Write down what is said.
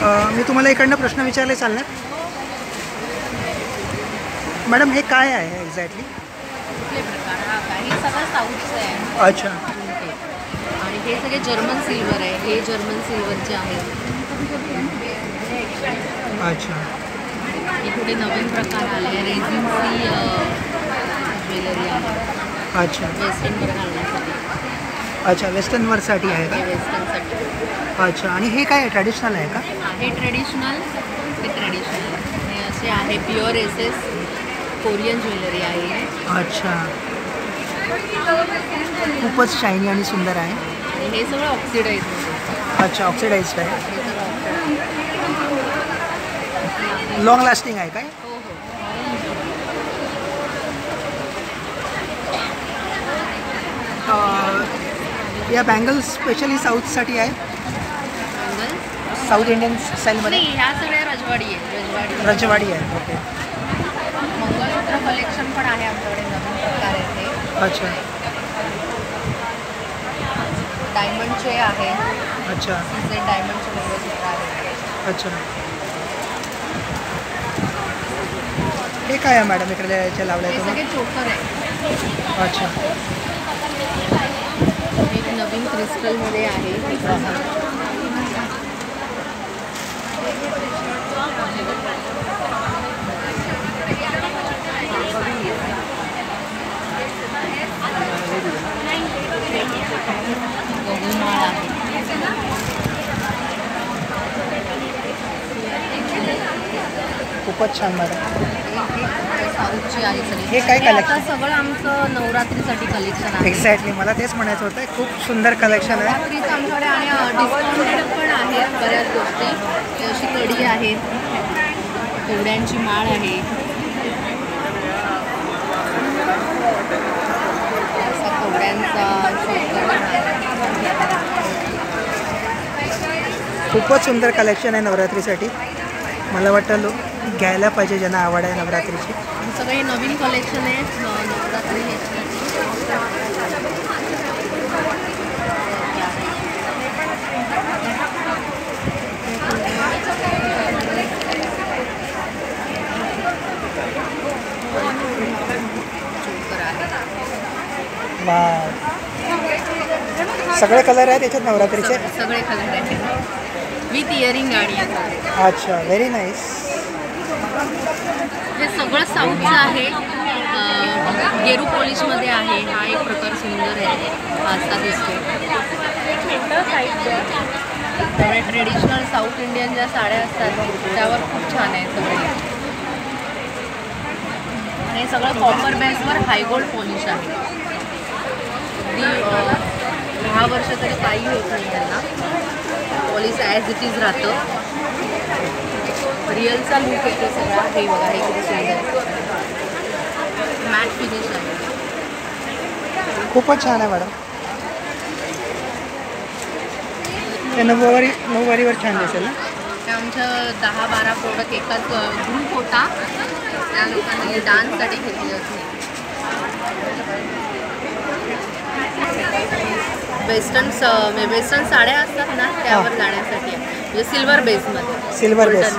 मी तुम्हाला इकडनं प्रश्न विचारले चालणार? मॅडम हे काय आहे एक्झॅक्टली? कुठले प्रकार? हा काय हे सगळं साऊथचं आहे. अच्छा. आणि हे सगळे जर्मन सिल्वर आहे. हे जर्मन सिल्वरचे आहेत. अच्छा. हे थोडे नवीन प्रकार आले. रेझिनची ज्वेलरी आहे. अच्छा. वेस्टर्नवर घालण्यासाठी. अच्छा, वेस्टर्नवरसाठी आहे का? वेस्टर्नसाठी. अच्छा. आणि हे काय ट्रॅडिशनल आहे का? हे ट्रेडिशनल. हे ट्रेडिशनल. हे असे आहे प्युअर एसेस कोरियन ज्वेलरी आहे. अच्छा. खूपच शायनी आणि सुंदर आहे. आणि हे सगळं ऑक्सिडाइज. अच्छा, ऑक्सिडाइज्ड आहे. लॉंग लास्टिंग आहे काय? हो हो. या बँगल्स स्पेशली साऊथसाठी आहे. साऊथ इंडियन स्टाईलमध्ये? नाही, ह्या सगळ्या रजवाडी आहेत. रजवाडी आहे. ओके. मंगळसूत्र कलेक्शन पण आहे आमच्याकडे. नवीन प्रकार आहे ते. अच्छा. डायमंडचे आहे. अच्छा. सीझेड डायमंडचे मंगळसूत्र आहे. अच्छा. हे काय आहे मॅडम इकडे याच्या लावल्या हे तुम्ही? सगळे चोकर आहे. अच्छा. एक नवीन क्रिस्टलमध्ये आहे. गहुमाळ आहे. खूपच छान मॅडम. साऊथची आहे सगळी. हे काय आता कलेक्शन? सगळं आमचं नवरात्रीसाठी कलेक्शन आहे. एक्झॅक्टली मला तेच म्हणायचं होतं. खूप सुंदर कलेक्शन आहे. नवरात्रीचं आमच्याकडे आणि डिस्काउंटेड पण आहेत बऱ्याच गोष्टी. अशी कडी आहेत. कवड्यांची माळ आहे. असा कवड्यांचा चोकर आहे. खूपच सुंदर कलेक्शन आहे नवरात्रीसाठी. मला वाटतं लोक घ्यायला पाहिजे ज्यांना आवड आहे नवरात्रीची. सगळं हे नवीन कलेक्शन आहे नवरात्री ह्याच्यासाठी. चोकर आहे. वा, सगळे कलर आहेत याच्यात नवरात्रीचे? सगळे कलर आहेत विथ इयरिंग गाडी आहे. अच्छा, व्हेरी नाईस. हे सगळं साऊथचं आहे. गेरू पॉलिशमध्ये आहे. हा एक प्रकार सुंदर आहे. हा असा दिसतो. सगळे ट्रेडिशनल साऊथ इंडियन ज्या साड्या असतात त्यावर खूप छान आहे सगळे. आणि सगळं कॉपर बेसवर हायगोल्ड पॉलिश आहे. अगदी 10 वर्ष तरी काही होत नाही त्यांना. पॉलिश ॲज इट इज राहतं. रिअलचा लूक येतो सगळा. हे बघा, हे किती सुंदर मॅट फिनिश आहे. खूपच छान आहे मॅडम. ते नऊवारीवर छान दिसेल ना? ते आमच्या 10-12 प्रोडक्ट एकाच ग्रुप होता. त्या लोकांनी डान्ससाठी घेतली होती. वेस्टर्न साड्या असतात ना त्यावर जाण्यासाठी म्हणजे सिल्वर बेसमध्ये. Silver base.